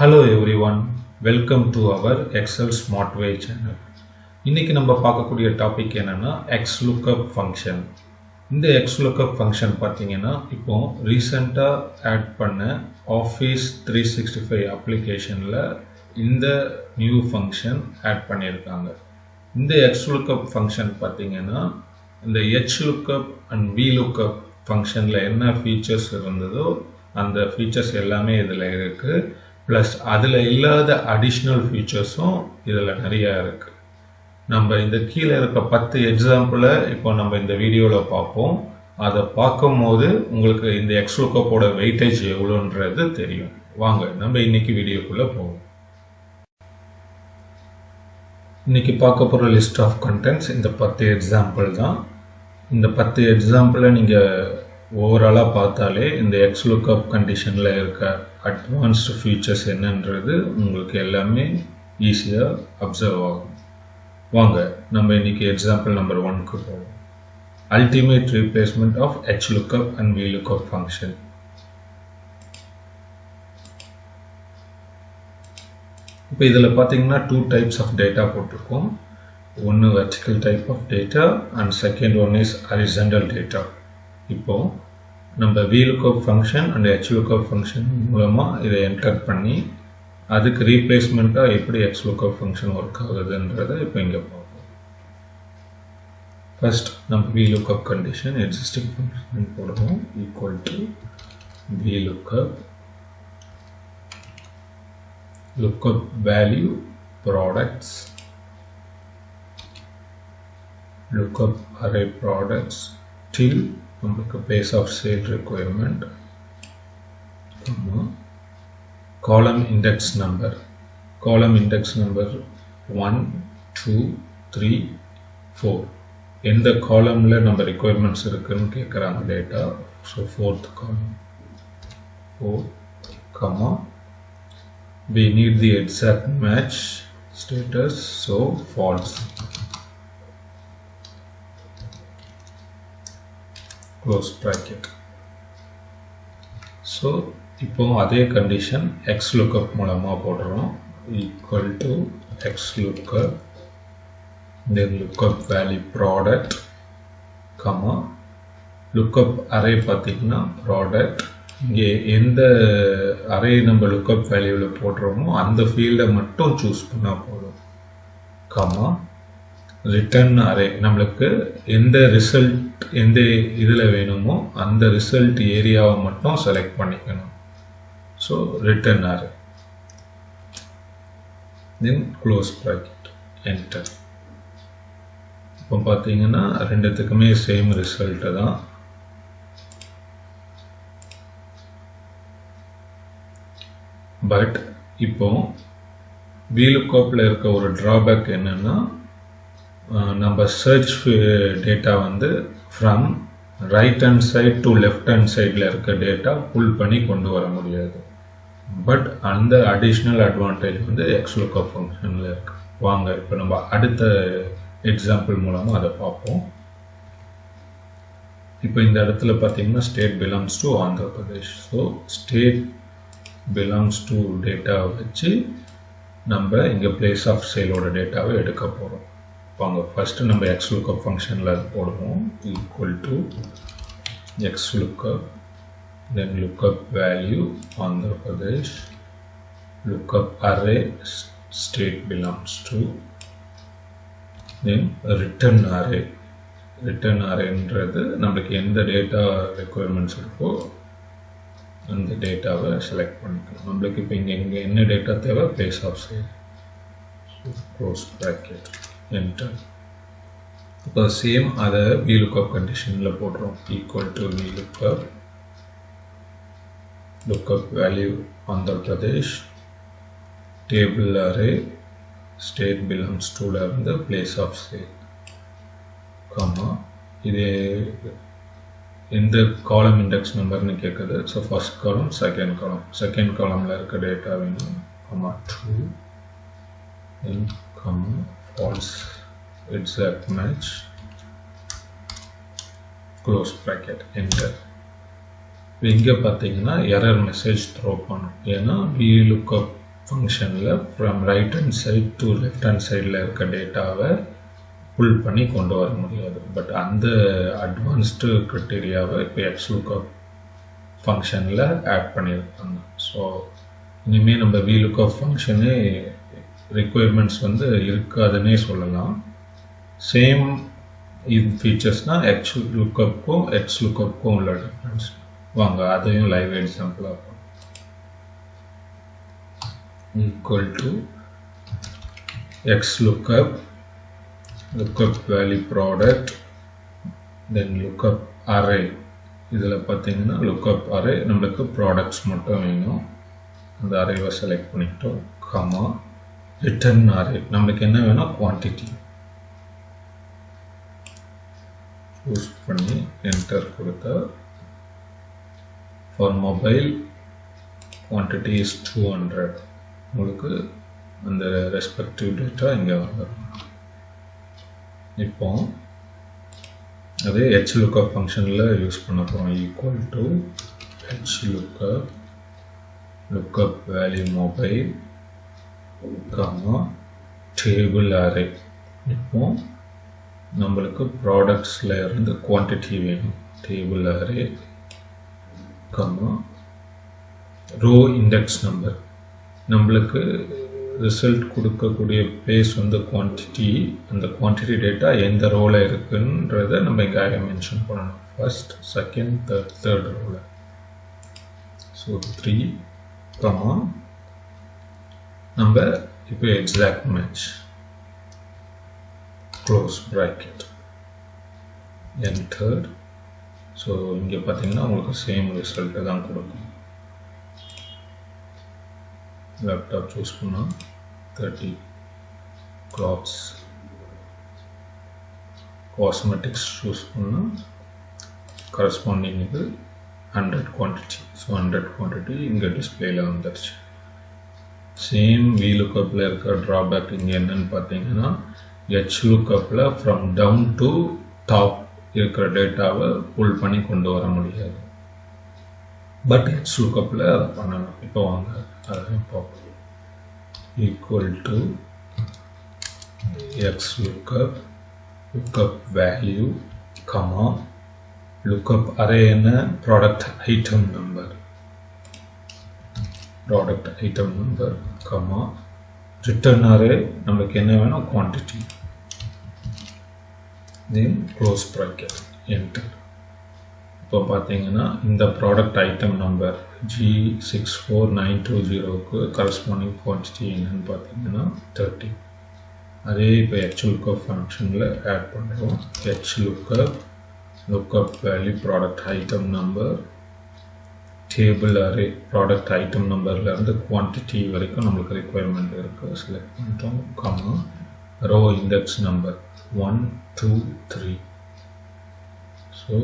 Hello everyone, welcome to our Excel Smart Way channel. இன்னைக்கு நம்ம பார்க்கக்கூடிய டாபிக் என்னன்னா XLOOKUP ஃபங்க்ஷன். இந்த XLOOKUP ஃபங்க்ஷன் பார்த்தீங்கன்னா இப்போ ரீசெண்டாக ஆட் பண்ண ஆஃபீஸ் 365 அப்ளிகேஷனில் இந்த நியூ ஃபங்க்ஷன் ஆட் பண்ணியிருக்காங்க. இந்த XLOOKUP ஃபங்க்ஷன் பார்த்தீங்கன்னா இந்த HLOOKUP அண்ட் VLOOKUP ஃபங்க்ஷனில் என்ன ஃபீச்சர்ஸ் இருந்ததோ அந்த ஃபீச்சர்ஸ் எல்லாமே இதில் இருக்குது. ப்ளஸ் அதில் இல்லாத அடிஷ்னல் ஃபீச்சர்ஸும் இதில் நிறையா இருக்குது. நம்ம இந்த கீழே இருக்க 10 எக்ஸாம்பிளை இப்போ நம்ம இந்த வீடியோவில் பார்ப்போம். அதை பார்க்கும்போது உங்களுக்கு இந்த XLOOKUPோட வெயிட்டேஜ் எவ்வளோன்றது தெரியும். வாங்க நம்ம இன்னைக்கு வீடியோக்குள்ளே போவோம். இன்னைக்கு பார்க்க போகிற லிஸ்ட் ஆஃப் கண்டென்ட்ஸ் இந்த 10 எக்ஸாம்பிள் தான். இந்த 10 எக்ஸாம்பிளை நீங்கள் ஓவராலாக பார்த்தாலே இந்த XLOOKUP கண்டிஷனில் இருக்க அட்வான்ஸ்டு ஃபீச்சர்ஸ் என்னன்றது உங்களுக்கு எல்லாமே ஈஸியாக அப்சர்வ் ஆகும். வாங்க நம்ம இன்னைக்கு எக்ஸாம்பிள் நம்பர் 1க்கு போவோம். Ultimate replacement of HLOOKUP and VLOOKUP function. இப்போ இதில் பார்த்தீங்கன்னா 2 டைப்ஸ் ஆஃப் டேட்டா போட்டிருக்கோம். ஒன்று vertical type of data and second one is horizontal data. இப்போது நம்ம VLOOKUP function and HLOOKUP function மூலமாக இதை என்டர் பண்ணி அதுக்கு ரீப்ளேஸ்மெண்ட்டாக எப்படி XLOOKUP ஃபங்க்ஷன் ஒர்க் ஆகுதுன்றதை இப்போ இங்கே பார்ப்போம். ஃபர்ஸ்ட் நம்ம VLOOKUP கண்டிஷன் எக்ஸிஸ்டிங் ஃபங்க்ஷன் போடுவோம். Equal to VLOOKUP lookup value products lookup array products till நமக்கு place of sale requirement column index number 1 2 3 4 எந்த காலம்ல நம்ம requirements இருக்குன்னு கேட்குறாங்க data. So 4th column 4, we need the exact match status, so false. Close bracket. So இப்போ அதே condition XLOOKUP மூலமாக போடுறோம். Equal to XLOOKUP then lookup value product lookup array பார்த்தீங்கன்னா product. இங்கே எந்த அரே நம்ம லுக்கப் வேல்யூவில் போடுறோமோ அந்த ஃபீல்டை மட்டும் சூஸ் பண்ணால் போதும். ரிட்டர்ன் அரே நம்மளுக்கு எந்த ரிசல்ட் எந்த இதில் வேணுமோ அந்த ரிசல்ட் ஏரியாவை மட்டும் செலக்ட் பண்ணிக்கணும். ஸோ ரிட்டர்ன் அரே தென் க்ளோஸ் ப்ராக்கெட் என்டர். இப்போ பார்த்தீங்கன்னா ரெண்டுத்துக்குமே சேம் ரிசல்ட்டு தான். பட் இப்போ VLOOKUPல இருக்க ஒரு ட்ராபேக் என்னன்னா நம்ம சர்ச் டேட்டா வந்து from right hand side to left hand சைடில் இருக்க டேட்டா புல் பண்ணி கொண்டு வர முடியாது. பட் அந்த அடிஷ்னல் அட்வான்டேஜ் வந்து XLOOKUP ஃபங்க்ஷனில் இருக்கு. வாங்க இப்போ நம்ம அடுத்த எக்ஸாம்பிள் மூலமாக அதை பார்ப்போம். இப்போ இந்த இடத்துல பார்த்தீங்கன்னா state belongs to Andhra Pradesh. So state belongs to data வச்சு நம்ம இங்கே பிளேஸ் ஆஃப் சேலோட டேட்டாவை எடுக்க போகிறோம். வாங்க ஃபஸ்ட்டு நம்ம XLOOKUP ஃபங்க்ஷனில் அது போடுவோம். Equal to XLOOKUP then lookup value Andhra Pradesh lookup array state belongs to then return அரேன்றது நம்மளுக்கு எந்த டேட்டா ரெக்குயர்மெண்ட்ஸ் இருக்கோ அந்த டேட்டாவை செலக்ட் பண்ணிக்கணும். நம்மளுக்கு இப்போ இங்கே என்ன டேட்டா தேவை? Place of sale. Close bracket enter. இப்போ சேம் அதை VLOOKUP கண்டிஷனில் போடுறோம். Equal to VLOOKUP lookup value Andhra Pradesh table array state belongs டுல இருந்து பிளேஸ் ஆஃப் சேல் இது எந்த காலம் இண்டெக்ஸ் நம்பர்னு கேட்குது. ஸோ ஃபர்ஸ்ட் காலம் செகண்ட் காலமில் இருக்க டேட்டா வேணும். 2 then false exact match close bracket enter. இங்கே பார்த்தீங்கன்னா எரர் மெசேஜ் த்ரோ பண்ணும். ஏன்னா VLOOKUP ஃபங்க்ஷனில் from right hand side to left hand சைடில் இருக்க டேட்டாவை புல் பண்ணி கொண்டு வர முடியாது. பட் அந்த அட்வான்ஸ்டு க்ரைட்டீரியாவை இப்போ எக்ஸ்லுக்கப் ஃபங்க்ஷனில் ஆட் பண்ணியிருப்பாங்க. ஸோ இனிமேல் நம்ம VLOOKUP ஃபங்க்ஷனே ரிக்குயர்மெண்ட்ஸ் இருக்காதுன்னே சொல்லலாம். சேம் இது ஃபீச்சர்ஸ்னால் XLOOKUPக்கும் XLOOKUPக்கும் உள்ள டிஃப்ரென்ஸ். வாங்க அதையும் லைவ் எக்ஸாம்பிளாக பார்ப்போம். Equal to XLOOKUP lookup value product then lookup array. இதில் பார்த்தீங்கன்னா lookup array நம்மளுக்கு ப்ராடக்ட்ஸ் மட்டும் வேணும். அந்த அரேவை செலக்ட் பண்ணிக்கிட்டோம். கமா ரிட்டர்ன் அரே நம்மளுக்கு என்ன வேணும், குவான்டிட்டி சூஸ் பண்ணி என்டர் கொடுத்தா ஃபார் மொபைல் குவான்டிட்டி இஸ் 200. உங்களுக்கு அந்த ரெஸ்பெக்டிவ் டேட்டா இங்கே வந்துடும். இப்போ அதே HLOOKUP ஃபங்க்ஷனில் யூஸ் பண்ண போகிறோம். Equal to HLOOKUP lookup value mobile comma table array. இப்போ நம்மளுக்கு ப்ராடக்ட்ஸில் இருந்து குவான்டிட்டி வேணும். Table array comma row index number. நம்மளுக்கு ரிசல்ட் கொடுக்கக்கூடிய பிளேஸ் குவான்டிட்டி, அந்த குவான்டிட்டி டேட்டா எந்த ரோவில் இருக்குன்றதை நம்ம இங்கே மென்ஷன் பண்ணணும். ஃபர்ஸ்ட், செகண்ட், தேர்ட் ரோவில். ஸோ 3 கமா நம்ம இப்போ exact match close bracket enter. So இங்கே பார்த்தீங்கன்னா உங்களுக்கு சேம் ரிசல்ட்டை தான் கொடுக்கும். லேப்டாப் சூஸ் பண்ணால் 30, கிளாத்ஸ் காஸ்மெட்டிக்ஸ் சூஸ் பண்ணால் கரஸ்பாண்டிங் இது 100 குவான்டிட்டி. ஸோ 100 குவான்டிட்டி இங்கே டிஸ்பிளேயில் வந்துடுச்சு. சேம் VLOOKUPல இருக்க ட்ராபேக் இங்கே என்னன்னு பார்த்தீங்கன்னா HLOOKUPல ஃப்ரம் டவுன் டு டாப் இருக்கிற டேட்டாவை புல் பண்ணி கொண்டு வர முடியாது. பட் XLOOKUPல அதை பண்ணலாம். இப்போ வாங்க அதை பார்ப்போம். Equal to XLOOKUP lookup value comma lookup array என்ன, product item number comma return array நம்மளுக்கு என்ன வேணும், quantity. Then close bracket enter. இப்போ பார்த்தீங்கன்னா இந்த ப்ராடக்ட் ஐட்டம் நம்பர் G64920க்கு கரஸ்பாண்டிங் குவான்டிட்டி என்னன்னு பார்த்தீங்கன்னா 30. அதே இப்போ HLOOKUP ஃபங்க்ஷனில் ஆட் பண்ணுறோம். HLOOKUP lookup value product item number table array product item நம்பர்லேருந்து குவான்டிட்டி வரைக்கும் நம்மளுக்கு ரிக்குவயர்மெண்ட் இருக்குது. செலக்ட் பண்ணிட்டோம். Comma row index number 1, 2, 3. So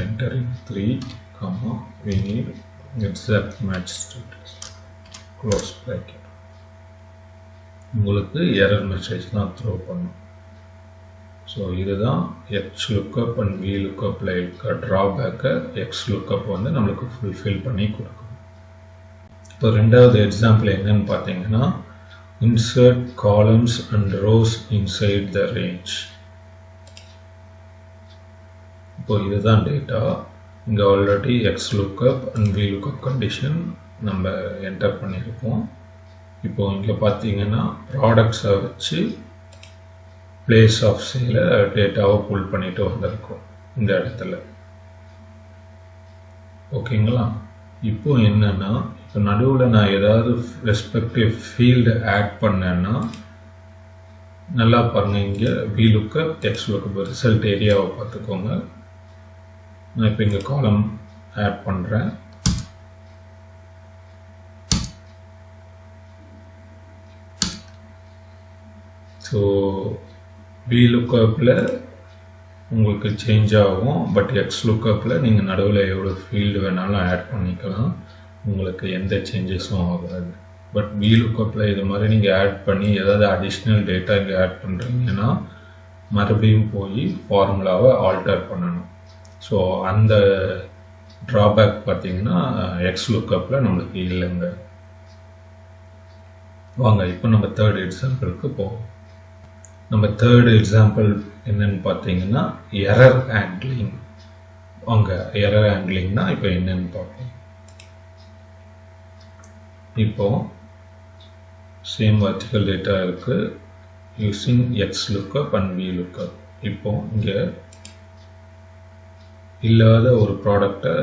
entering 3, comma we need exact match status. Close bracket. உங்களுக்கு எரர் மெசேஜ் தான் throw பண்ணும். So இதுதான் XLOOKUP and VLOOKUPல இருக்க ட்ராபேக்கை XLOOKUP நம்மளுக்கு ஃபுல்ஃபில் பண்ணி கொடுக்கும். இப்போ ரெண்டாவது எக்ஸாம்பிள் என்னன்னு பார்த்தீங்கன்னா insert columns and rose inside the range. இப்போ இதுதான் டேட்டா. இங்கே already XLOOKUP and VLOOKUP condition நம்ம என்டர் பண்ணியிருப்போம். இப்போ இங்கே பார்த்தீங்கன்னா ப்ராடக்ட்ஸை வச்சு பிளேஸ் ஆஃப் சேல டேட்டாவை புல் பண்ணிட்டு வந்திருக்கோம் இந்த இடத்துல. ஓகேங்களா? இப்போ என்னன்னா, இப்போ நடுவில் நான் ஏதாவது ரெஸ்பெக்டிவ் ஃபீல்டு ஆட் பண்ணேன்னா நல்லா பாருங்கள். இங்கே VLOOKUP XLOOKUP ரிசல்ட் ஏரியாவை பார்த்துக்கோங்க. நான் இப்போ இங்கே காலம் ஆட் பண்ணுறேன். ஸோ VLOOKUPல உங்களுக்கு சேஞ்ச் ஆகும். பட் XLOOKUPல நீங்கள் நடுவில் எவ்வளோ ஃபீல்டு வேணாலும் ஆட் பண்ணிக்கலாம். உங்களுக்கு எந்த சேஞ்சஸும் ஆகாது. பட் VLOOKUPல இது மாதிரி நீங்கள் ஆட் பண்ணி ஏதாவது அடிஷ்னல் டேட்டா இங்கே ஆட் பண்ணுறீங்கன்னா மறுபடியும் போய் ஃபார்முலாவை ஆல்டர் பண்ணணும். ஸோ அந்த ட்ராபேக் பார்த்தீங்கன்னா XLOOKUPல நம்மளுக்கு இல்லைங்க. வாங்க இப்போ நம்ம தேர்ட் எக்ஸாம்பிளுக்கு போவோம். நம்ம தேர்ட் எக்ஸாம்பிள் என்னன்னு பார்த்தீங்கன்னா எரர் ஹேண்ட்லிங். வாங்க எரர் ஹேண்ட்லிங்னா இப்போ என்னன்னு பார்ப்போம். இப்போ சேம் வெர்டிக்கல் டேட்டா இருக்கு யூசிங் XLOOKUP அண்ட் VLOOKUP. இப்போ இங்கே இல்லாத ஒரு ப்ராடக்டை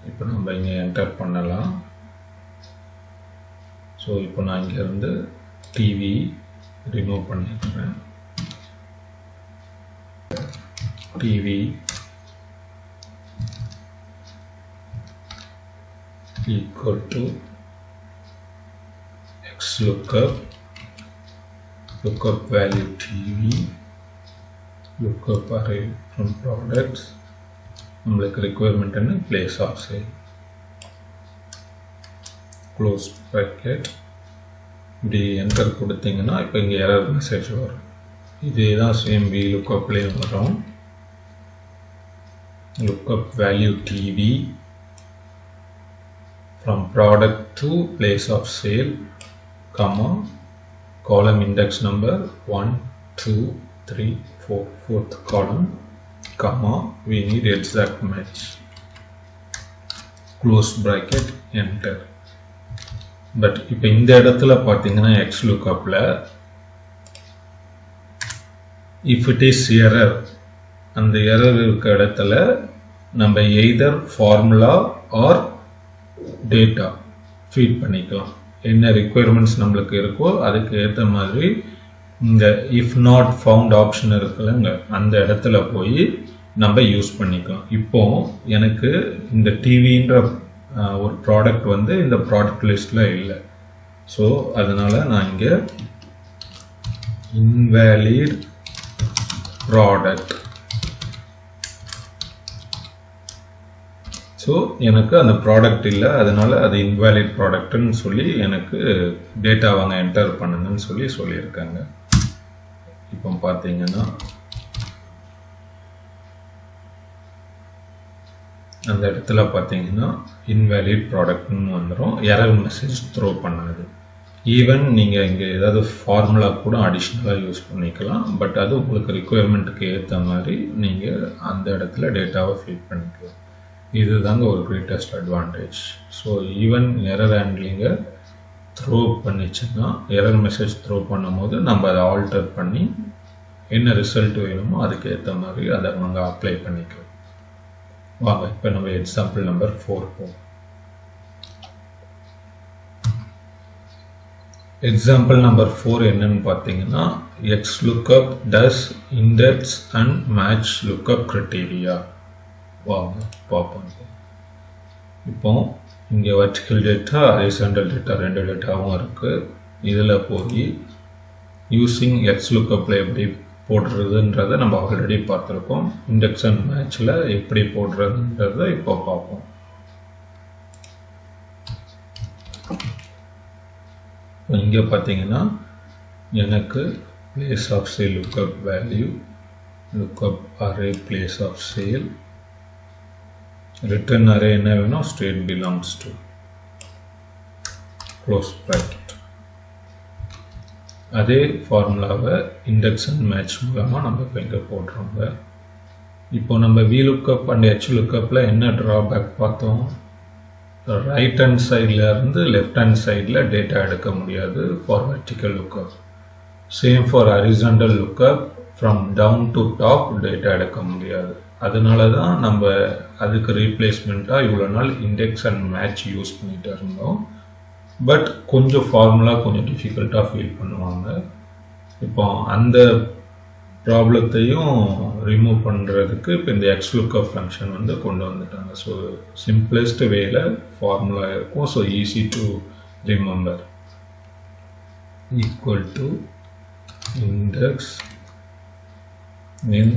இப்போ நம்ம இங்கே என்டர் பண்ணலாம். ஸோ இப்போ நான் இங்கேருந்து டிவி ரிமூவ் பண்ணிக்கிறேன். TV equal to XLOOKUP, lookup value TV, lookup array from products, நம்மளுக்கு requirement என்ன place of sale, close bracket. இப்படி என்டர் கொடுத்தீங்கன்னா இப்போ இங்கே எரர் மெசேஜ் வரும். இதே தான் சேம் VLOOKUPலேயும் வரும். lookup value TV from product to place of sale, comma, column index number 1, 2, 3, 4, fourth column, comma, we need exact match, close bracket, enter. But இப்போ இந்த இடத்துல பார்த்தீங்கன்னா XLOOKUPல if it is error, அந்த எரர் இருக்க இடத்துல நம்ம either formula or data feed பண்ணிக்கலாம். என்ன ரிக்குயர்மெண்ட்ஸ் நம்மளுக்கு இருக்கோ அதுக்கு ஏற்ற மாதிரி இந்த இஃப் நாட் ஃபவுண்ட் ஆப்ஷன் இருக்குல்லங்க, அந்த இடத்துல போய் நம்ம யூஸ் பண்ணிக்கலாம். இப்போ எனக்கு இந்த டிவின்ற ஒரு ப்ராடக்ட் வந்து இந்த ப்ராடக்ட் லிஸ்ட்டில் இல்லை. ஸோ அதனால் நான் இங்கே இன்வேலிட் ப்ராடக்ட், ஸோ எனக்கு அந்த ப்ராடக்ட் இல்லை, அதனால் அது இன்வேலிட் ப்ராடக்ட்னு சொல்லி எனக்கு டேட்டா வாங்க என்டர் பண்ணுங்கன்னு சொல்லியிருக்காங்க. இப்போ பார்த்தீங்கன்னா அந்த இடத்துல பார்த்தீங்கன்னா இன்வேலிட் ப்ராடக்ட்னு வந்துடும், எரர் மெசேஜ் த்ரோ பண்ணாது. ஈவன் நீங்கள் இங்கே ஏதாவது ஃபார்முலா கூட அடிஷ்னலாக யூஸ் பண்ணிக்கலாம். பட் அது உங்களுக்கு ரிக்குயர்மெண்ட்டுக்கு ஏற்ற மாதிரி நீங்கள் அந்த இடத்துல டேட்டாவை ஃபீட் பண்ணிக்கலாம். இதுதாங்க ஒரு greatest advantage. So even error ஹேண்ட்லிங்கை த்ரோ பண்ணிச்சுன்னா, எரர் மெசேஜ் த்ரோ பண்ணும் போது நம்ம அதை ஆல்டர் பண்ணி என்ன ரிசல்ட் வேணுமோ அதுக்கு ஏற்ற மாதிரி அதை நாங்கள் அப்ளை பண்ணிக்கலாம். வாங்க இப்போ நம்ம எக்ஸாம்பிள் நம்பர் 4 போவோம். எக்ஸாம்பிள் நம்பர் 4 என்னன்னு பார்த்தீங்கன்னா XLOOKUP does index and match lookup criteria. வாங்க பார்ப்போம். இப்போ இங்கே வெர்டிக்கல் டேட்டா ஹரிசாண்டல் டேட்டா ரெண்டு டேட்டாவும் இருக்குது. இதில் போய் யூஸிங் XLOOKUPல எப்படி போடுறதுன்றதை நம்ம ஆல்ரெடி பார்த்துருக்கோம். இண்டெக்ஸ் அண்ட் மேட்சில் எப்படி போடுறதுன்றதை இப்போ பார்ப்போம். இங்கே பார்த்தீங்கன்னா எனக்கு place of sale lookup value, lookup array place of sale, return array என்ன வேணும், state belongs to, close bracket. அதே ஃபார்முலாவை இண்டெக்ஸ் அண்ட் மேட்ச் மூலமாக நம்ம இப்போ இங்கே போடுறோங்க. இப்போ நம்ம VLOOKUP அண்ட் HLOOKUPல என்ன ட்ராபேக் பார்த்தோம், ரைட் ஹேண்ட் சைடில் இருந்து லெஃப்ட் ஹேண்ட் சைடில் டேட்டா எடுக்க முடியாது for vertical lookup. Same for horizontal lookup, from down to top data எடுக்க முடியாது. அதனால தான் நம்ம அதுக்கு ரீப்ளேஸ்மெண்ட்டாக இவ்வளோ நாள் இண்டெக்ஸ் அண்ட் மேட்ச் யூஸ் பண்ணிகிட்டு இருந்தோம். பட் கொஞ்சம் ஃபார்முலா கொஞ்சம் டிஃபிகல்ட்டாக ஃபீல் பண்ணுவாங்க. இப்போ அந்த ப்ராப்ளத்தையும் ரிமூவ் பண்ணுறதுக்கு இப்போ இந்த XLOOKUP ஃபங்க்ஷன் வந்து கொண்டு வந்துட்டாங்க. ஸோ சிம்பிளஸ்ட் வேல ஃபார்முலா இருக்கும். So easy to remember. Equal to index, then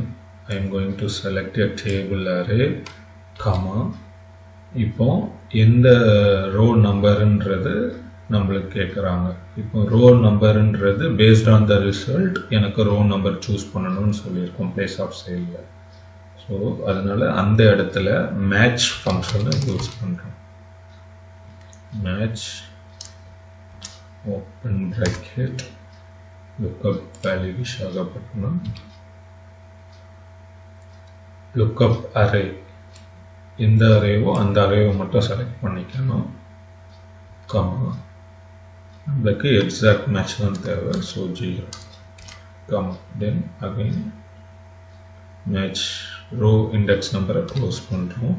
I am going to select a table array, comma, இப்போ எந்த ரோ நம்பருன்றது நம்மளுக்கு கேட்குறாங்க. இப்போ ரோ நம்பருன்றது பேஸ்ட் ஆன் த ரிசல்ட் எனக்கு ரோ நம்பர் சூஸ் பண்ணணும்னு சொல்லியிருக்கோம் பிளேஸ் ஆஃப் சேலில். ஸோ அதனால் அந்த இடத்துல மேட்ச் ஃபங்க்ஷனை யூஸ் பண்ணுறோம். Match open bracket lookup value Visakhapatnam lookup array இந்த அரேவோ அந்த அரேவோ மட்டும் செலக்ட் பண்ணிக்கணும் கமா நம்மளுக்கு எக்ஸாக்ட் மேட்ச் தான் தேவை so 0 comma then again match row index நம்பரை க்ளோஸ் பண்ணுறோம்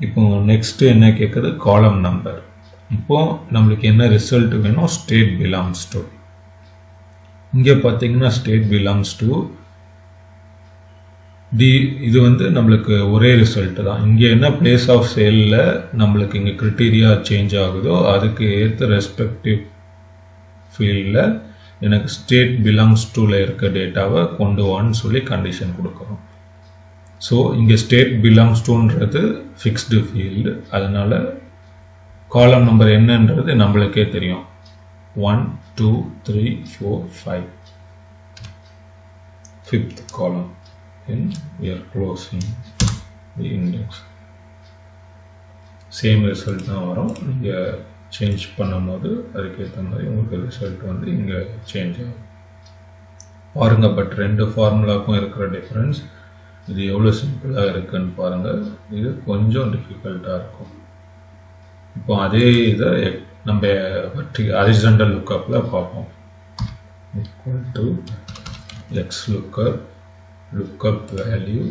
இப்போ நெக்ஸ்ட்டு என்ன கேட்குது காலம் நம்பர் இப்போ நம்மளுக்கு என்ன ரிசல்ட் வேணும் ஸ்டேட் பிலாங்ஸ் டு இங்கே பார்த்தீங்கன்னா ஸ்டேட் பிலாங்ஸ் டு இது வந்து நம்மளுக்கு ஒரே ரிசல்ட் தான் இங்கே என்ன பிளேஸ் ஆஃப் சேலில் நம்மளுக்கு இங்கே க்ரிட்டீரியா சேஞ்ச் ஆகுதோ அதுக்கு ஏற்ற ரெஸ்பெக்டிவ் ஃபீல்டில் எனக்கு ஸ்டேட் பிலாங்ஸ் டூவில் இருக்க டேட்டாவை கொண்டு வான்னு சொல்லி கண்டிஷன் கொடுக்குறோம் ஸோ இங்கே ஸ்டேட் பிலாங்ஸ் டூன்றது ஃபிக்ஸ்டு ஃபீல்டு அதனால் காலம் நம்பர் என்னன்றது நம்மளுக்கே தெரியும் 1 2 3 4 5 fifth column and we are closing the index same result தான் வரும் நீங்கள் சேஞ்ச் பண்ணும்போது அதுக்கேற்ற மாதிரி உங்களுக்கு ரிசல்ட் வந்து இங்கே சேஞ்ச் ஆகும் பாருங்கள் பட் ரெண்டு ஃபார்முலாக்கும் இருக்கிற டிஃப்ரென்ஸ் இது எவ்வளோ சிம்பிளாக இருக்குன்னு பாருங்கள் இது கொஞ்சம் டிஃபிகல்ட்டாக இருக்கும் இப்போ அதே இதை நம்ம ஹாரிசான்டல் லுக்கப்பில் பார்ப்போம் equal to lookup value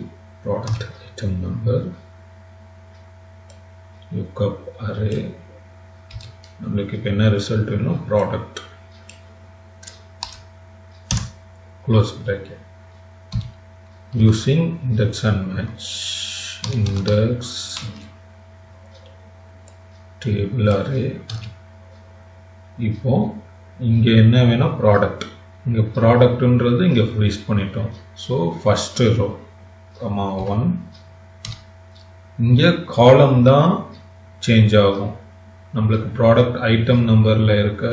product item number lookup array நம்மளுக்கு இப்போ என்ன ரிசல்ட் வேணும் product close bracket using index and match index table array இப்போ இங்கே என்ன வேணும் ப்ராடக்ட் இங்கே ப்ராடக்ட்ன்றது இங்கே ஃப்ரீஸ் பண்ணிட்டோம் ஸோ ஃபஸ்ட்டு ரோ கமா 1 இங்கே காலம் தான் சேஞ்ச் ஆகும் நம்மளுக்கு ப்ராடக்ட் ஐட்டம் நம்பரில் இருக்க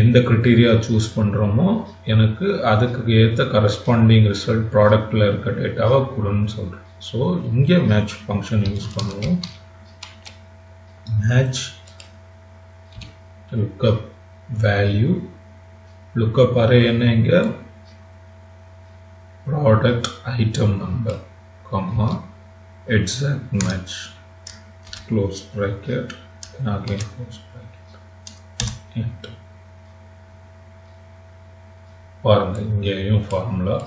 எந்த க்ரிட்டீரியா சூஸ் பண்ணுறோமோ எனக்கு அதுக்கு ஏற்ற கரஸ்பாண்டிங் ரிசல்ட் ப்ராடக்டில் இருக்க டேட்டாவை கொடுன்னு சொல்கிறேன் ஸோ இங்கே மேட்ச் ஃபங்க்ஷன் யூஸ் பண்ணுவோம் match lookup value lookup array என்ன இங்க product item number comma exact match close bracket and again close bracket enter பாருங்க இங்கேயும் ஃபார்முலா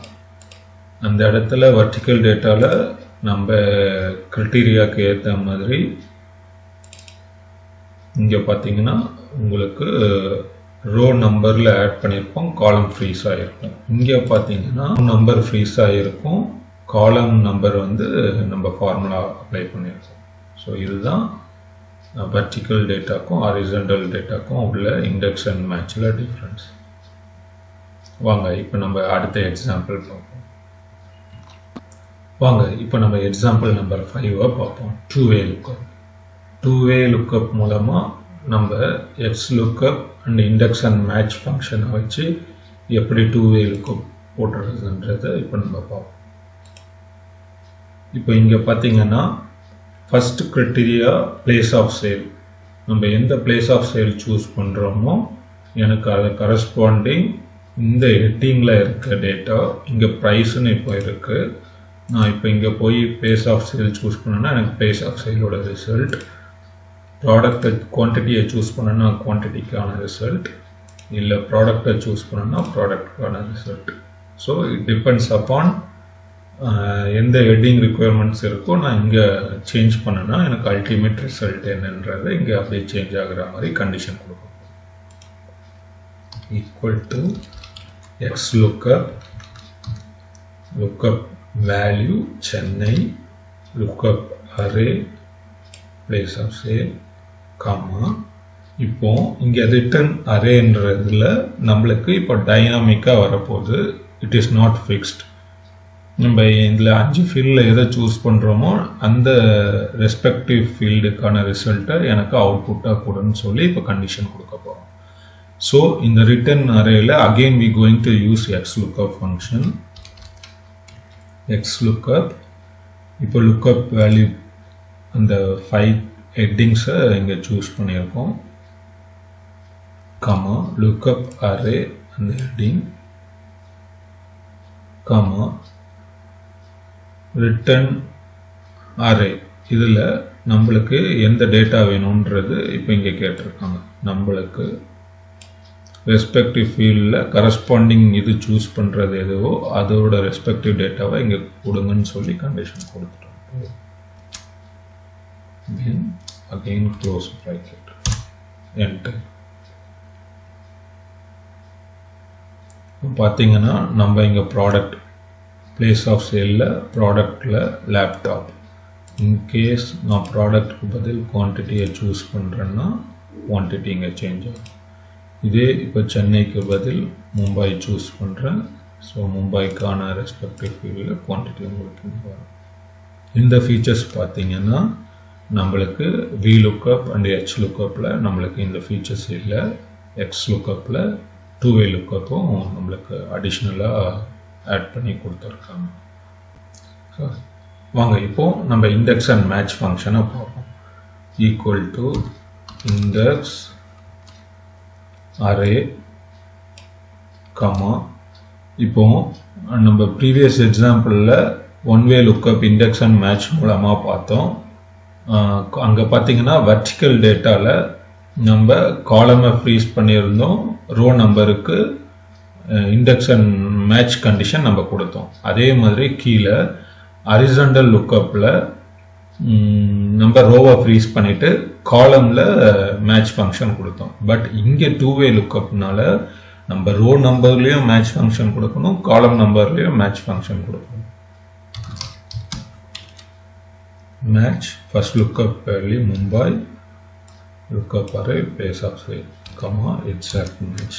அந்த இடத்துல வெர்டிக்கல் டேட்டாவில் நம்ம கிரைட்டீரியாவுக்கு ஏற்ற மாதிரி இங்கே பார்த்தீங்கன்னா உங்களுக்கு ரோ நம்பரில் ஆட் பண்ணியிருப்போம் காலம் ஃப்ரீஸ் ஆகிருக்கும் இங்கே பார்த்தீங்கன்னா நம்பர் ஃப்ரீஸ் ஆகிருக்கும் காலம் நம்பர் வந்து நம்ம ஃபார்முலா அப்ளை பண்ணியிருக்கோம் ஸோ இதுதான் வெர்டிக்கல் டேட்டாக்கும் ஹாரிசான்டல் டேட்டாக்கும் உள்ள இண்டெக்ஸ் அண்ட் மேட்சில் டிஃப்ரென்ஸ் வாங்க இப்போ நம்ம அடுத்த எக்ஸாம்பிள் பார்ப்போம் வாங்க இப்போ நம்ம எக்ஸாம்பிள் நம்பர் 5 பார்ப்போம் டூ வே லுக்கப் மூலமாக நம்ம XLOOKUP and index and match ஃபங்க்ஷனை வச்சு எப்படி டூ வே லுக்கப் போட்டுறதுன்றதை இப்போ நம்ம பார்ப்போம் இப்போ இங்கே பார்த்தீங்கன்னா first criteria place of sale நம்ம எந்த பிளேஸ் ஆஃப் சேல் சூஸ் பண்ணுறோமோ எனக்கு அதை கரஸ்பாண்டிங் இந்த ஹெட்டிங்கில் இருக்க டேட்டா இங்கே ப்ரைஸ்ன்னு இப்போ இருக்குது நான் இப்போ இங்கே போய் பிளேஸ் ஆஃப் சேல் சூஸ் பண்ணேன்னா எனக்கு பிளேஸ் ஆஃப் சேலோட ரிசல்ட் ப்ராடக்டை குவான்டிட்டியை சூஸ் பண்ணேன்னா குவான்டிட்டிக்கான ரிசல்ட் இல்லை ப்ராடக்டை சூஸ் பண்ணேன்னா ப்ராடக்ட்டுக்கான result so it depends upon எந்த ஹெட்டிங் ரிக்குயர்மெண்ட்ஸ் இருக்கோ நான் இங்கே சேஞ்ச் பண்ணேன்னா எனக்கு அல்டிமேட் ரிசல்ட் என்னன்றது இங்கே அப்படியே சேஞ்ச் ஆகிற மாதிரி கண்டிஷன் கொடுக்கும் equal to XLOOKUP lookup value Chennai lookup array place of sale comma இப்போ இங்கே ரிட்டர்ன் அரேன்றதுல நம்மளுக்கு இப்போ டைனாமிக்காக வரப்போகுது இட் இஸ் நாட் ஃபிக்ஸ்ட் நம்ம இதில் 5 ஃபீல்டில் எதை சூஸ் பண்ணுறோமோ அந்த ரெஸ்பெக்டிவ் ஃபீல்டுக்கான ரிசல்ட்டை எனக்கு அவுட்புட்டாக கொடுன்னு சொல்லி இப்போ கண்டிஷன் கொடுக்க போகிறோம் ஸோ இந்த ரிட்டர்ன் அரேயில் again we going to use XLOOKUP function XLOOKUP இப்போ லுக்கப் வேல்யூ அந்த 5 ஹெட்டிங்ஸை இங்கே சூஸ் பண்ணியிருக்கோம் comma lookup array and heading comma return array. இதில் நம்மளுக்கு எந்த டேட்டா வேணுன்றது இப்போ இங்கே கேட்டிருக்காங்க. நம்மளுக்கு ரெஸ்பெக்டிவ் ஃபீல்டில் கரஸ்பாண்டிங் இது சூஸ் பண்ணுறது எதுவோ அதோட ரெஸ்பெக்டிவ் டேட்டாவை இங்கே கொடுங்கன்னு சொல்லி கண்டிஷன் கொடுத்துட்டோம். Then again close bracket, enter. பார்த்தீங்கன்னா நம்ம இங்கே ப்ராடக்ட் பிளேஸ் ஆஃப் சேலில் ப்ராடக்டில் லேப்டாப். இன்கேஸ் நான் ப்ராடக்ட்டுக்கு பதில் குவான்டிட்டியை சூஸ் பண்ணுறேன்னா குவான்டிட்டி இங்கே சேஞ்ச் ஆகும். இதே இப்போ சென்னைக்கு பதில் மும்பை சூஸ் பண்ணுறேன். ஸோ மும்பைக்கான ரெஸ்பெக்டிவ் ஃபீல்டில் குவான்டிட்டி உங்களுக்கு வரும். இந்த ஃபீச்சர்ஸ் பார்த்தீங்கன்னா நம்மளுக்கு வி லுக்கப் அண்ட் ஹெச் லுக்கப்பில் நம்மளுக்கு இந்த ஃபீச்சர்ஸ் இல்லை. எக்ஸ் லுக்கப்பில் 2-way லுக்கப்பும் நம்மளுக்கு அடிஷ்னலாக ஆட் பண்ணி கொடுத்துருக்காங்க. வாங்க இப்போ நம்ம இண்டெக்ஸ் அண்ட் மேட்ச் ஃபங்க்ஷனை பார்ப்போம். Equal to index array comma, இப்போ நம்ம ப்ரீவியஸ் எக்ஸாம்பிளில் 1-way lookup index and match மூலமாக பார்த்தோம். அங்கே பார்த்தீங்கன்னா வெர்டிக்கல் டேட்டாவில் நம்ம காலமை ஃப்ரீஸ் பண்ணியிருந்தோம், ரோ நம்பருக்கு இண்டெக்ஸ் அண்ட் மேட்ச் கண்டிஷன் நம்ம கொடுத்தோம். அதே மாதிரி கீழே ஹரிசாண்டல் லுக்கப்பில் நம்ம ரோவை ஃப்ரீஸ் பண்ணிவிட்டு காலமில் மேட்ச் ஃபங்க்ஷன் கொடுத்தோம். பட் இங்கே 2-way லுக்கப்னால நம்ம ரோ நம்பர்லேயும் மேட்ச் ஃபங்க்ஷன் கொடுக்கணும், காலம் நம்பர்லேயும் மேட்ச் ஃபங்க்ஷன் கொடுக்கணும். match first lookup value Mumbai, lookup array place of sale, comma exact match.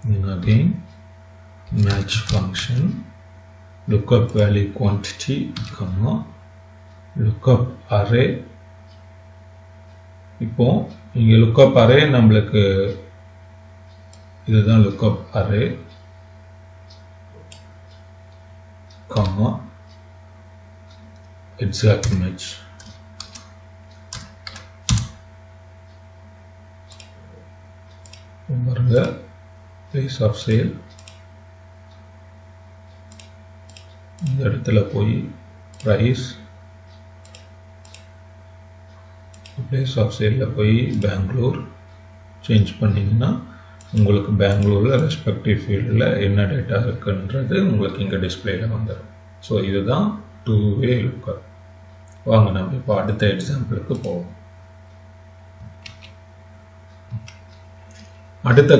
And again match function lookup value quantity, comma lookup array. இப்போ இங்க lookup array நம்மளுக்கு இதுதான் lookup array, comma exact match. பாருங்க place of sale இந்த இடத்துல போய் price, place of sale போய் Bangalore change பண்ணீங்கன்னா உங்களுக்கு பெங்களூரில் ரெஸ்பெக்டிவ் ஃபீல்டில் என்ன டேட்டா இருக்குன்றது உங்களுக்கு இங்கே டிஸ்பிளேல வந்துடும். ஸோ இதுதான் 2-way lookup. வாங்க நம்ம இப்போ அடுத்த எக்ஸாம்பிளுக்கு போவோம். அடுத்த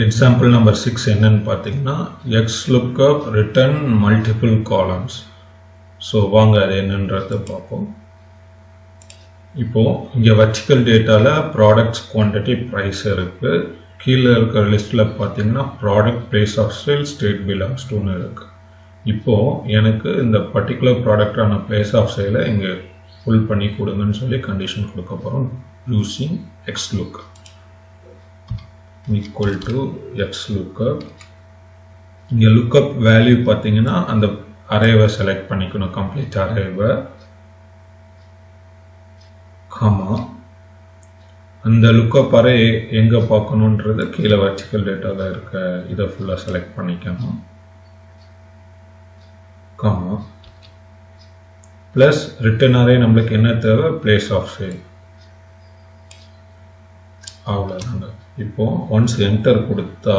எக்ஸாம்பிள் நம்பர் 6 என்னன்னு பார்த்தீங்கன்னா X lookup return multiple columns. So வாங்க அது என்னன்றதை பார்ப்போம். இப்போ இங்கே வெர்டிக்கல் டேட்டாவில் ப்ராடக்ட்ஸ் குவான்டிட்டி ப்ரைஸ் இருக்குது. கீழே இருக்கிற லிஸ்ட்டில் பார்த்தீங்கன்னா product place of sale state belongs டுன்னு இருக்குது. இப்போது எனக்கு இந்த பர்டிகுலர் ப்ராடக்டான பிளேஸ் ஆஃப் சேலை இங்கே ஃபுல் பண்ணி கொடுங்கன்னு சொல்லி கண்டிஷன் கொடுக்க போகிறோம். Using X lookup equal to X lookup. இங்கே லுக்கப் வேல்யூ பார்த்தீங்கன்னா அந்த அரேவை செலக்ட் பண்ணிக்கணும், கம்ப்ளீட் அரேவை, கமா அந்த லுக்கப் அரே எங்கே பார்க்கணுன்றது கீழே வெர்டிக்கல் டேட்டாவில் இருக்க இதை ஃபுல்லாக செலக்ட் பண்ணிக்கணும், கமா ப்ளஸ் ரிட்டர்ன் அரே நம்மளுக்கு என்ன தேவை, பிளேஸ் ஆஃப் சேல். அவ்வளோதாங்க. இப்போ ஒன்ஸ் என்டர் கொடுத்தா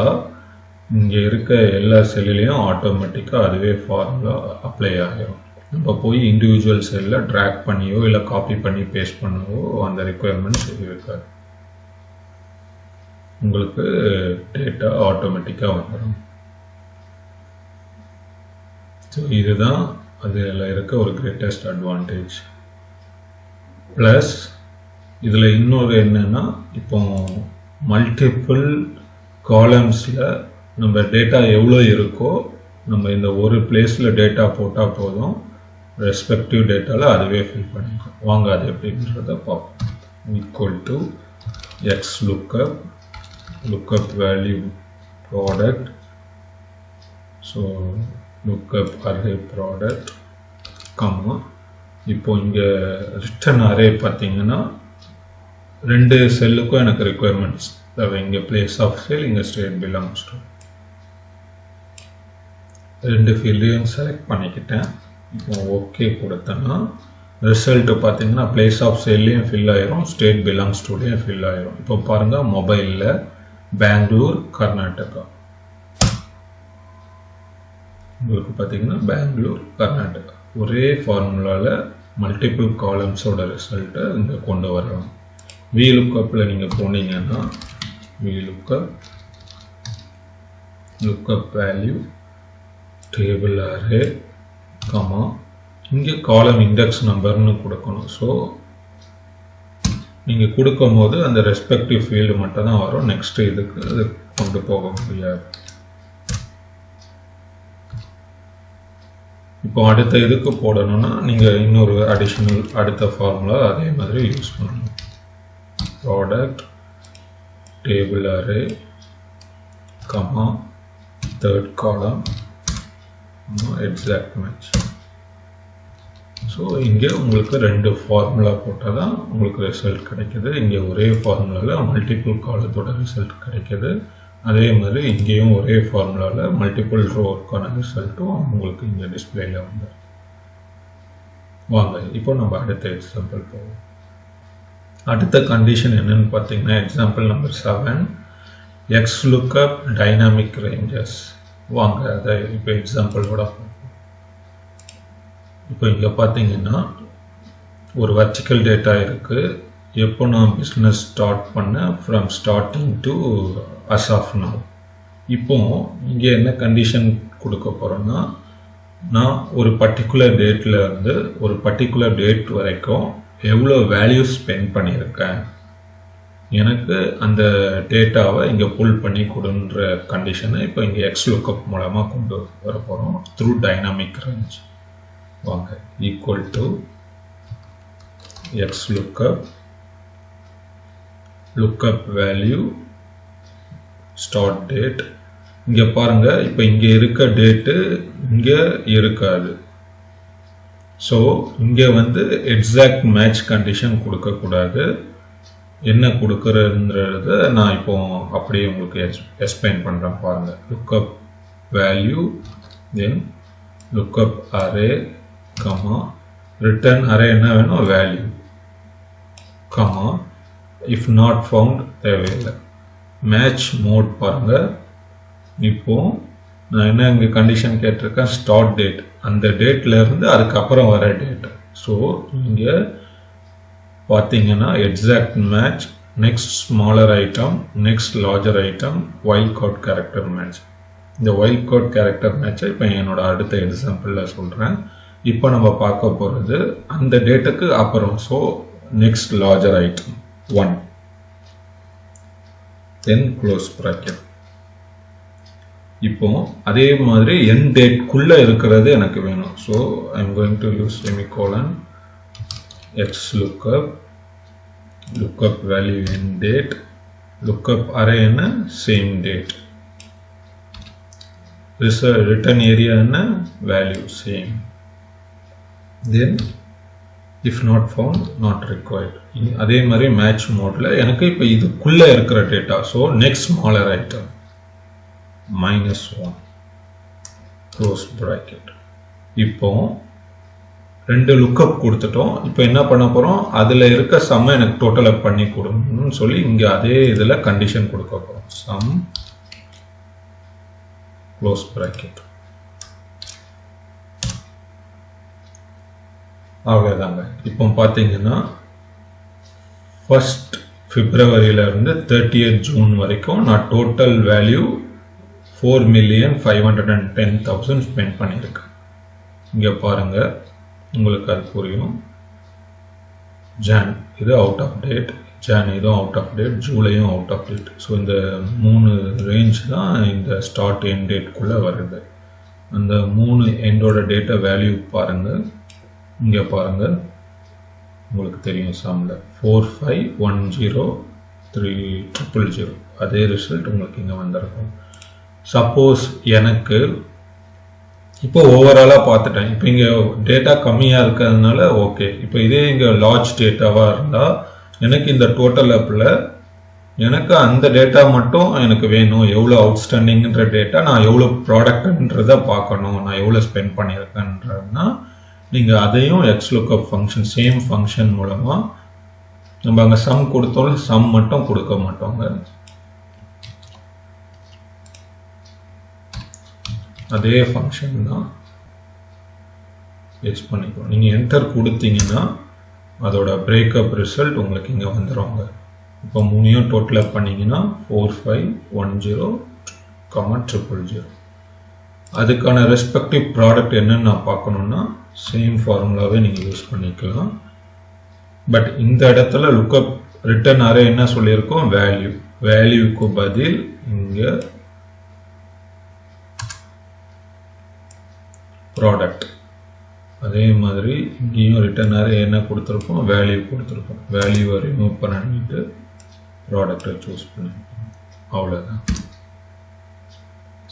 இங்கே இருக்க எல்லா செல்லையும் ஆட்டோமேட்டிக்காக அதுவே ஃபார்முலா அப்ளை ஆகிடும். நம்ம போய் இண்டிவிஜுவல் செல்லில் ட்ராக் பண்ணியோ இல்லை காப்பி பண்ணி பேஸ்ட் பண்ணவோ அந்த ரெக்குயர்மெண்ட்ஸ் இருக்காது. உங்களுக்கு டேட்டா ஆட்டோமேட்டிக்காக வந்துடும். ஸோ இதுதான் அதில் இருக்க ஒரு கிரேட்டஸ்ட் அட்வான்டேஜ். ப்ளஸ் இதில் இன்னொரு என்னென்னா இப்போ மல்டிபிள் காலம்ஸில் நம்ம டேட்டா எவ்வளோ இருக்கோ நம்ம இந்த ஒரு பிளேஸில் டேட்டா போட்டால் போதும், ரெஸ்பெக்டிவ் டேட்டாவில் அதுவே ஃபில் பண்ணிக்கும். வாங்க அது எப்படின்றத பார்ப்போம். Equal to XLOOKUP value product. So lookup array product, comma இப்போ இங்கே ரிட்டர்ன் அரே பார்த்தீங்கன்னா ரெண்டு செல்லுக்கும் எனக்கு ரெக்குயர்மெண்ட்ஸ் இங்கே பிளேஸ் ஆஃப் சேல், இங்கே ஸ்டேட் பிலாங்ஸ் டு. ரெண்டு ஃபீல்டையும் செலக்ட் பண்ணிக்கிட்டேன். இப்போ ஓகே கொடுத்தேன்னா ரிசல்ட் பார்த்தீங்கன்னா பிளேஸ் ஆஃப் சேல்லையும் ஃபில் ஆயிரும், ஸ்டேட் பிலாங்ஸ் டுலையும் ஃபில் ஆயிரும். இப்போ பாருங்கள், மொபைலில் பெங்களூர் கர்நாடகா, உங்களுக்கு பார்த்தீங்கன்னா பெங்களூர் கர்நாடகா ஒரே ஃபார்முலாவில் மல்டிபிள் காலம்ஸோட ரிசல்ட்டை இங்கே கொண்டு வரலாம். VLOOKUPல நீங்கள் போனீங்கன்னா lookup value table array comma இங்கே காலம் இண்டெக்ஸ் நம்பர்னு கொடுக்கணும். ஸோ நீங்கள் கொடுக்கும் போது அந்த ரெஸ்பெக்டிவ் ஃபீல்டு மட்டும் தான் வரும், நெக்ஸ்ட் இதுக்கு அது கொண்டு போக முடியாது. இப்போ அடுத்த இதுக்கு போடணும்னா நீங்கள் இன்னொரு அடிஷ்னல் அடுத்த ஃபார்முலா அதே மாதிரி யூஸ் பண்ணணும். Product table array comma third காலம் எக்ஸாக்ட் மேட்ச். ஸோ இங்கே உங்களுக்கு ரெண்டு ஃபார்முலா போட்டால் தான் உங்களுக்கு ரிசல்ட் கிடைக்கிது. இங்கே ஒரே ஃபார்முலாவில் மல்டிபிள் காலத்தோட ரிசல்ட் கிடைக்கிது. அதே மாதிரி இங்கேயும் ஒரே ஃபார்முலாவில் மல்டிபிள் ரோக்கான ரிசல்ட்டும் உங்களுக்கு இங்கே டிஸ்பிளேல வந்து. வாங்க இப்போ நம்ம அடுத்த எக்ஸாம்பிள் போவோம். அடுத்த கண்டிஷன் என்னன்னு பார்த்தீங்கன்னா example number 7 XLOOKUP dynamic ranges. வாங்க அதை இப்போ எக்ஸாம்பிளோட பார்ப்போம். இப்போ இங்கே பார்த்தீங்கன்னா ஒரு வர்டிக்கல் டேட்டா இருக்குது. எப்போ நான் பிஸ்னஸ் ஸ்டார்ட் பண்ணேன் from starting to as of now. இப்போ இங்கே என்ன கண்டிஷன் கொடுக்க போகிறோன்னா, நான் ஒரு பர்டிகுலர் டேட்டில் இருந்து ஒரு பர்டிகுலர் டேட் வரைக்கும் எவ்வளோ வேல்யூ ஸ்பெண்ட் பண்ணியிருக்கேன், எனக்கு அந்த டேட்டாவை இங்கே புல் பண்ணி கொடுன்ற கண்டிஷனை இப்போ இங்கே XLOOKUP மூலமாக கொண்டு வர போகிறோம் த்ரூ டைனாமிக் ரேஞ்ச். வாங்க equal to XLOOKUP lookup value start date. இங்கே பாருங்கள், இப்போ இங்கே இருக்க டேட்டு இங்கே இருக்காது. ஸோ இங்கே வந்து எக்ஸாக்ட் மேட்ச் கண்டிஷன் கொடுக்கக்கூடாது. என்ன கொடுக்குறதுன்றத நான் இப்போ அப்படியே உங்களுக்கு எக்ஸ்பிளைன் பண்ணுறேன் பாருங்கள். லுக்கப் வேல்யூ தென் lookup array comma return array என்ன வேணும் value comma if not found தேவையில்லை. மேட்ச் மோட் பாருங்கள். இப்போ நான் என்ன இங்கே கண்டிஷன் கேட்டிருக்கேன், ஸ்டார்ட் டேட், அந்த டேட்லேருந்து அதுக்கப்புறம் வர டேட். ஸோ இங்கே பார்த்தீங்கன்னா exact match, next smaller item, next larger item, wild card character match. இந்த வைல்ட் கார்ட் கேரக்டர் மேட்சை இப்போ என்னோட அடுத்த எக்ஸாம்பிளில் சொல்கிறேன். இப்போ நம்ம பார்க்க போகிறது அந்த டேட்டுக்கு அப்புறம். So next larger item 1 then close bracket. இப்போ அதே மாதிரி என் டேட்குள்ளே இருக்கிறது எனக்கு வேணும். So I am going to use semicolon XLOOKUP lookup value N date, lookup array என்ன சேம் டேட், ரிட்டர்ன் ஏரியா என்ன value same, then if not found not required. அதே மாதிரி மேட்ச் மோடில் எனக்கு இப்போ இதுக்குள்ளே இருக்கிற data. So next smaller item -1 close bracket. இப்போ ரெண்டு லுக்கப் கொடுத்துட்டோம். இப்போ என்ன பண்ண போகிறோம், அதில் இருக்க சம்மை எனக்கு டோட்டலாக பண்ணி கொடுக்கணும்னு சொல்லி இங்கே அதே இதில் கண்டிஷன் கொடுக்க போகிறோம். Sum close bracket. அவ்வளோதாங்க. இப்போ பார்த்தீங்கன்னா 1st Februaryலேருந்து 30th June வரைக்கும் நான் டோட்டல் வேல்யூ 4,510,000 ஸ்பெண்ட் பண்ணியிருக்கேன். இங்கே பாருங்கள், உங்களுக்கு அது புரியும். ஜான் இது அவுட் ஆஃப் டேட், ஜான் இதுவும் அவுட் ஆஃப் டேட், ஜூலையும் அவுட் ஆஃப் டேட். ஸோ இந்த 3 ரேஞ்ச் தான் இந்த ஸ்டார்ட் எண்ட் டேட்குள்ளே வருது. அந்த 3 எண்டோட டேட்டா வேல்யூ பாருங்கள். இங்கே பாருங்கள், உங்களுக்கு தெரியும் சம்மில் 45103000 அதே ரிசல்ட் உங்களுக்கு இங்கே வந்திருக்கும். சப்போஸ் எனக்கு இப்போ ஓவராலாக பார்த்துட்டேன், இப்போ இங்கே டேட்டா கம்மியாக இருக்கிறதுனால ஓகே. இப்போ இதே இங்கே லார்ஜ் டேட்டாவாக இருந்தால் எனக்கு இந்த டோட்டல் அப்பில் எனக்கு அந்த டேட்டா மட்டும் எனக்கு வேணும். எவ்வளோ அவுட்ஸ்டாண்டிங்கிற டேட்டா, நான் எவ்வளோ ப்ராடக்ட்ன்றதை பார்க்கணும், நான் எவ்வளோ ஸ்பெண்ட் பண்ணியிருக்கேன்றதுனா நீங்கள் அதையும் XLOOKUP ஃபங்க்ஷன் சேம் ஃபங்க்ஷன் மூலமாக நம்ம அங்கே சம் கொடுத்தாலும் சம் மட்டும் கொடுக்க மாட்டோங்க. அதே ஃபங்க்ஷன் தான் யூஸ் பண்ணிக்கணும். நீங்கள் என்டர் கொடுத்தீங்கன்னா அதோட பிரேக்கப் ரிசல்ட் உங்களுக்கு இங்கே வந்துடுவாங்க. இப்போ 3 டோட்டல் அப் பண்ணிங்கன்னா 4510,000,000. அதுக்கான ரெஸ்பெக்டிவ் ப்ராடக்ட் என்னன்னு நான் பார்க்கணுன்னா சேம் ஃபார்முலாவே நீங்கள் யூஸ் பண்ணிக்கலாம். பட் இந்த இடத்துல லுக்கப் ரிட்டர்ன் அரே என்ன சொல்லியிருக்கோம், வேல்யூக்கு பதில் இங்கே ப்ராடக்ட். அதே மாதிரி இங்கேயும் ரிட்டர்ன் அரே என்ன கொடுத்துருக்கோம், வேல்யூ கொடுத்துருக்கோம். வேல்யூவை ரிமூவ் பண்ணிட்டு ப்ராடக்டை சூஸ் பண்ணிக்கணும். அவ்வளோதான்.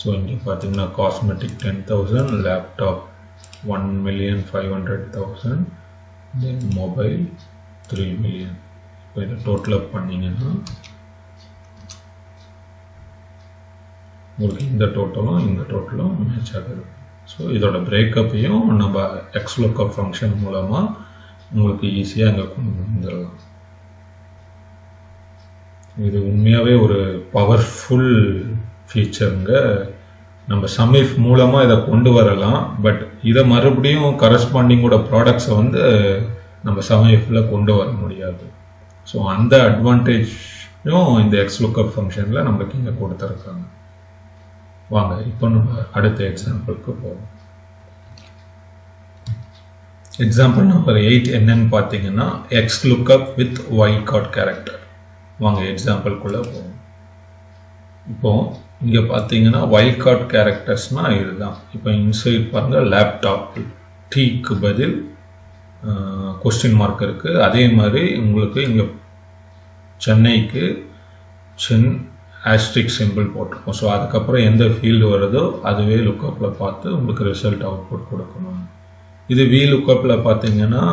ஸோ இங்கே பார்த்தீங்கன்னா காஸ்மெட்டிக் 10,000, லேப்டாப் 1,500,000, தென் மொபைல் 3 மில்லியன். இப்போ இதை டோட்டல் அப் பண்ணிங்கன்னா உங்களுக்கு இந்த டோட்டலும் மேட்ச் ஆகுது. ஸோ இதோட பிரேக்கப்பையும் நம்ம XLOOKUP ஃபங்க்ஷன் மூலமாக உங்களுக்கு ஈஸியாக அங்கே கொண்டு வந்துடலாம். இது உண்மையாகவே ஒரு பவர்ஃபுல் ஃபீச்சருங்க. நம்ம SUMIF மூலமாக இதை கொண்டு வரலாம். பட் இதை மறுபடியும் கரஸ்பாண்டிங்கோட ப்ராடக்ட்ஸை வந்து நம்ம SUMIFல கொண்டு வர முடியாது. ஸோ அந்த அட்வான்டேஜும் இந்த XLOOKUP ஃபங்க்ஷனில் நம்மளுக்கு இங்கே கொடுத்துருக்காங்க. வாங்க இப்போ நம்ம அடுத்த எக்ஸாம்பிளுக்கு போவோம். எக்ஸாம்பிள் நம்பர் 8 என்னன்னு பார்த்தீங்கன்னா XLOOKUP வித் wildcard கேரக்டர். வாங்க எக்ஸாம்பிள்குள்ளே போவோம். இப்போ இங்கே பார்த்தீங்கன்னா wildcard கேரக்டர்ஸ்னால் இதுதான். இப்போ இன்சைட் பாருங்கள், லேப்டாப் டீக்கு பதில் கொஸ்டின் மார்க் இருக்குது. அதே மாதிரி உங்களுக்கு இங்கே சென்னைக்கு ஆஸ்ட்ரிக் சிம்பிள் போட்டிருக்கோம். ஸோ அதுக்கப்புறம் எந்த ஃபீல்டு வருதோ அதுவே லுக்கப்பில் பார்த்து உங்களுக்கு ரிசல்ட் அவுட்புட் கொடுக்கணும். இது VLOOKUPல பார்த்தீங்கன்னா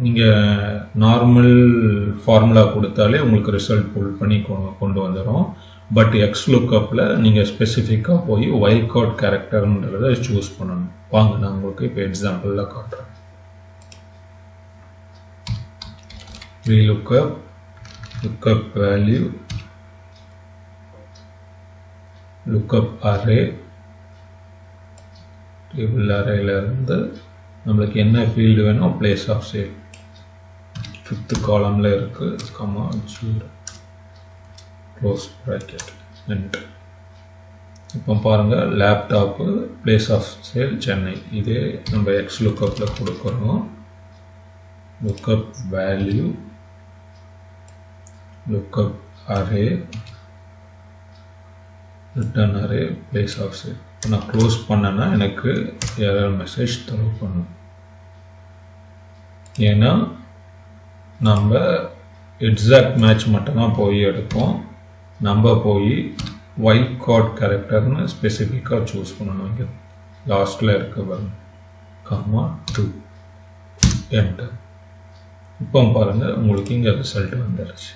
நீங்கள் நார்மல் ஃபார்முலா கொடுத்தாலே உங்களுக்கு ரிசல்ட் புல் பண்ணி கொண்டு வந்துடும். பட் XLOOKUPல நீங்கள் ஸ்பெசிஃபிக்காக போய் wildcard கேரக்டர்ன்றதை சூஸ் பண்ணணும். வாங்க நான் உங்களுக்கு இப்போ எக்ஸாம்பிளில் காட்டுறேன். VLOOKUP lookup value lookup array table அரேல இருந்து நம்மளுக்கு என்ன ஃபீல்டு வேணும், பிளேஸ் ஆஃப் சேல் 5th காலமில் இருக்குது, கமா 0 க்ளோஸ் ப்ராக்கெட் என்டர். இப்போ பாருங்கள், laptop place of sale Chennai. இதே நம்ம XLOOKUPல கொடுக்குறோம். Lookup value lookup array return array place of sale. நான் க்ளோஸ் பண்ணேன்னா எனக்கு எரர் மெசேஜ் த்ரோ பண்ணும். ஏன்னா நம்ம எக்ஸாக்ட் மேட்ச் மட்டும்தான் போய் எடுப்போம். நம்ம போய் wildcard கேரக்டர்னு ஸ்பெசிஃபிக்காக சூஸ் பண்ணணும். இங்கே லாஸ்ட்டில் இருக்க பாருங்க, கம்மா 2 என்டர். இப்போ பாருங்கள், உங்களுக்கு இங்கே ரிசல்ட் வந்துடுச்சு.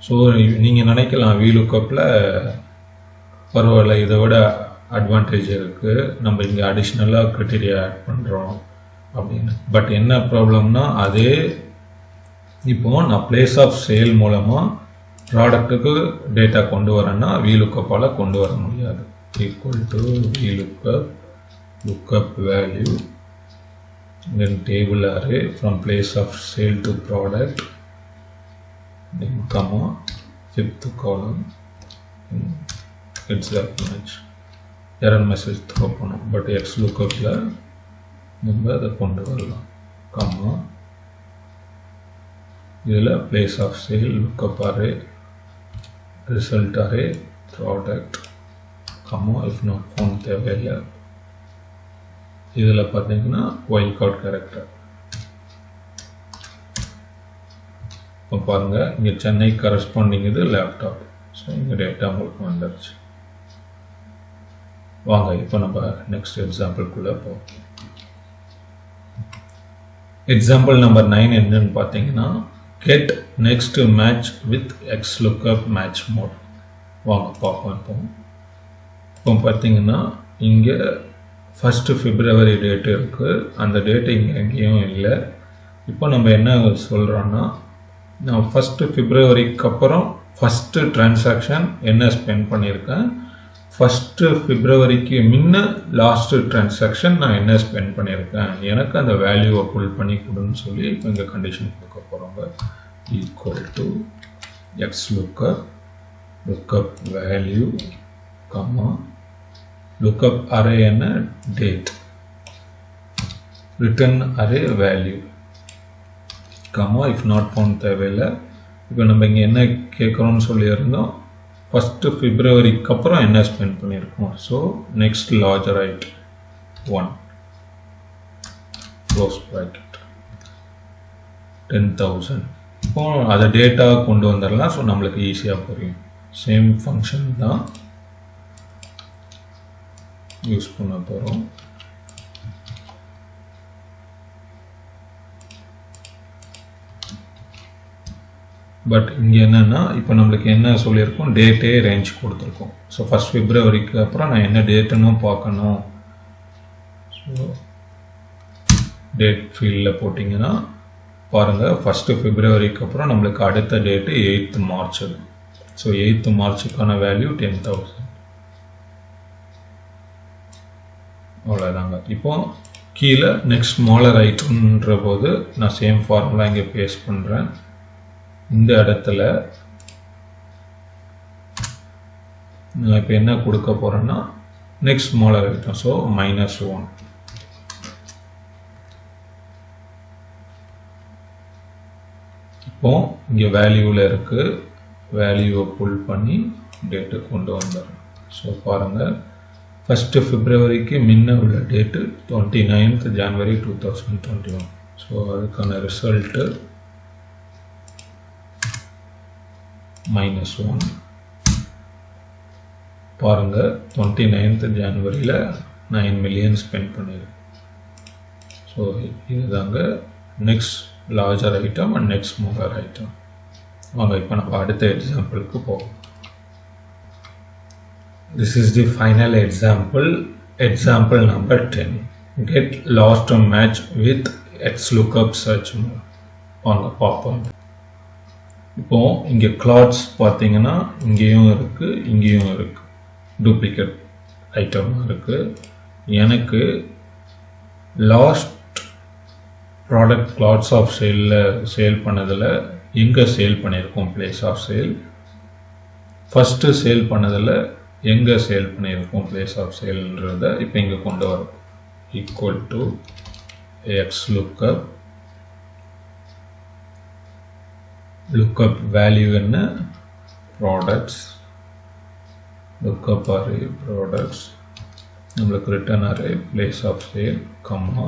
ஸோ நீங்கள் நினைக்கலாம் VLOOKUPல பரவாயில்ல, இதை விட அட்வான்டேஜ் இருக்குது, நம்ம இங்கே அடிஷ்னலாக க்ரைட்டீரியா ஆட் பண்ணுறோம் அப்படின்னு. பட் என்ன ப்ராப்ளம்னா, அதே இப்போது நான் பிளேஸ் ஆஃப் சேல் மூலமாக ப்ராடக்ட்டுக்கு டேட்டா கொண்டு வரேன்னா VLOOKUPால் கொண்டு வர முடியாது. Equal to VLOOKUP lookup value then table array from place of sale to product then comma 5th column exact match. Error message throw பண்ணும். பட் XLOOKUPல நம்ம அதை கொண்டு வரலாம். கம்மா இதில் place of sale lookup array result array product comma if not found தேவையில்லை. இதில் பார்த்தீங்கன்னா wildcard கேரக்டர். இப்போ பாருங்கள், இங்கே சென்னை கரஸ்பாண்டிங் இது லேப்டாப். ஸோ இங்கே டேட்டா உங்களுக்கு வந்துடுச்சு. வாங்க இப்போ நம்ம நெக்ஸ்ட் எக்ஸாம்பிள்குள்ளே போவோம். எக்ஸாம்பிள் நம்பர் 9 என்னன்னு பார்த்தீங்கன்னா get next match with XLOOKUP match mode. வாங்க பார்ப்போம். இப்போ பார்த்தீங்கன்னா இங்கே 1st February டேட் இருக்குது. அந்த டேட்டு இங்கே எங்கேயும் இல்லை. இப்போ நம்ம என்ன சொல்கிறோன்னா, நான் 1st Februaryக்கு அப்புறம் ஃபஸ்ட்டு டிரான்சாக்ஷன் என்ன ஸ்பெண்ட் பண்ணியிருக்கேன், 1st Februaryக்கு முன்ன லாஸ்ட்டு டிரான்சாக்ஷன் நான் என்ன ஸ்பெண்ட் பண்ணியிருக்கேன், எனக்கு அந்த வேல்யூவை புல் பண்ணி கொடுன்னு சொல்லி இப்போ இங்கே கண்டிஷன் கொடுக்க போகிறோங்க. Equal to XLOOKUP lookup value, lookup array என்ன date, return array value, if not found தேவையில்லை. இப்போ நம்ம இங்கே என்ன கேட்குறோம்னு சொல்லியிருந்தோம், 1st Februaryக்கு அப்புறம் என்ன ஸ்பெண்ட் பண்ணியிருக்கோம். So next larger right 1 close bracket 10,000. இப்போ அதை டேட்டா கொண்டு வந்துடலாம். ஸோ நம்மளுக்கு ஈஸியாக புரியும். சேம் ஃபங்க்ஷன் தான் யூஸ் பண்ண போகிறோம். பட் இங்கே என்னென்னா, இப்போ நம்மளுக்கு என்ன சொல்லியிருக்கோம், டேட்டே ரேஞ்ச் கொடுத்துருக்கோம். ஸோ 1st Februaryக்கு அப்புறம் நான் என்ன டேட்டுன்னு பார்க்கணும். ஸோ டேட் ஃபீல்டில் போட்டிங்கன்னா பாருங்கள், 1st Februaryக்கு அப்புறம் நம்மளுக்கு அடுத்த date 8th March. So 8th Marchக்கான வேல்யூ 10,000. அவ்வளோதாங்க. இப்போ கீழே நெக்ஸ்ட் ஸ்மாலர் ஐட்டம்ன்ற போது நான் சேம் ஃபார்முலா இங்கே பேஸ்ட் பண்ணுறேன். இந்த இடத்துல நான் இப்போ என்ன கொடுக்க போகிறேன்னா, நெக்ஸ்ட் ஸ்மாலர் ஐட்டம். ஸோ -1. இப்போ இங்கே வேல்யூவில் இருக்குது, வேல்யூவை புல் பண்ணி டேட்டு கொண்டு வந்துடுறேன். ஸோ பாருங்கள், 1st Februaryக்கு முன்ன உள்ள டேட்டு 29th January 2021. ஸோ அதுக்கான ரிசல்ட்டு -1. பாருங்கள், 29th Januaryயில் 9 million ஸ்பெண்ட் பண்ணியிருக்கேன். ஸோ இதுதாங்க next larger item and next smaller item. வாங்க இப்போ நம்ம அடுத்த எக்ஸாம்பிளுக்கு போவோம். This is the final example number 10. Get lost match with XLOOKUP search mode. வாங்க பார்ப்போம். இப்போ இங்கே கிளாட்ஸ் பார்த்தீங்கன்னா இங்கேயும் இருக்குது, இங்கேயும் இருக்குது, டூப்ளிகேட் ஐட்டம் இருக்குது. எனக்கு லாஸ்ட் ப்ராடக்ட் கிளாட்ஸ் ஆஃப் சேல் பண்ணதில் எங்கே சேல் பண்ணியிருக்கோம், place of sale. First sale பண்ணதில் எங்கே சேல் பண்ணியிருக்கோம், பிளேஸ் ஆஃப் சேல்ன்றதை இப்போ இங்கே கொண்டு வரோம். Equal to XLOOKUP lookup value என்ன, products, lookup array products, நம்மளுக்கு return array place of sale, comma.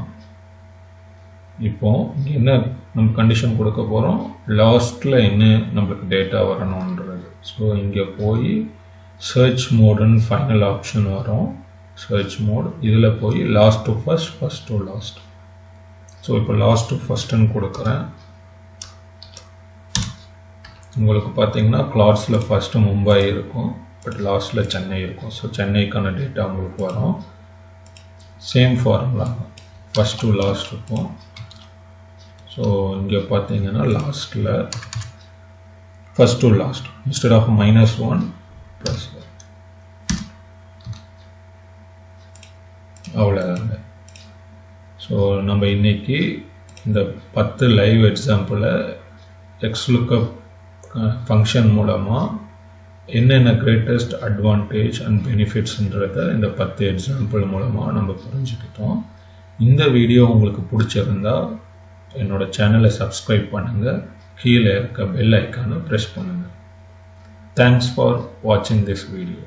இப்போ இங்கே என்ன நம்ம கண்டிஷன் கொடுக்க போகிறோம், லாஸ்ட்டில் என்ன நம்மளுக்கு டேட்டா வரணுன்றது. ஸோ இங்கே போய் சர்ச் மோடுன்னு ஃபைனல் ஆப்ஷன் வரும். சர்ச் மோட் இதில் போய் last to first, first to last. So இப்போ லாஸ்ட் டு ஃபர்ஸ்ட்டுன்னு கொடுக்குறேன். உங்களுக்கு பார்த்தீங்கன்னா கிளாட்ஸில் ஃபஸ்ட்டு மும்பை இருக்கும், பட் லாஸ்ட்டில் சென்னை இருக்கும். ஸோ சென்னைக்கான டேட்டா உங்களுக்கு வரும். Same formula first to last இருக்கும். ஸோ இங்கே பார்த்தீங்கன்னா லாஸ்ட்டில் first to last instead of -1 +1. அவ்வளோதாங்க. ஸோ நம்ம இன்றைக்கி இந்த 10 லைவ் எக்ஸாம்பிளை XLOOKUP ஃபங்க்ஷன் மூலமாக என்னென்ன கிரேட்டஸ்ட் அட்வான்டேஜ் அண்ட் பெனிஃபிட்ஸ்ன்றதை இந்த 10 எக்ஸாம்பிள் மூலமாக நம்ம புரிஞ்சுக்கிட்டோம். இந்த வீடியோ உங்களுக்கு பிடிச்சிருந்தா என்னோட சேனலை சப்ஸ்கிரைப் பண்ணுங்கள், கீழே இருக்க பெல் ஐக்கானை ப்ரெஸ் பண்ணுங்கள். தேங்க்ஸ் ஃபார் வாட்சிங் திஸ் வீடியோ.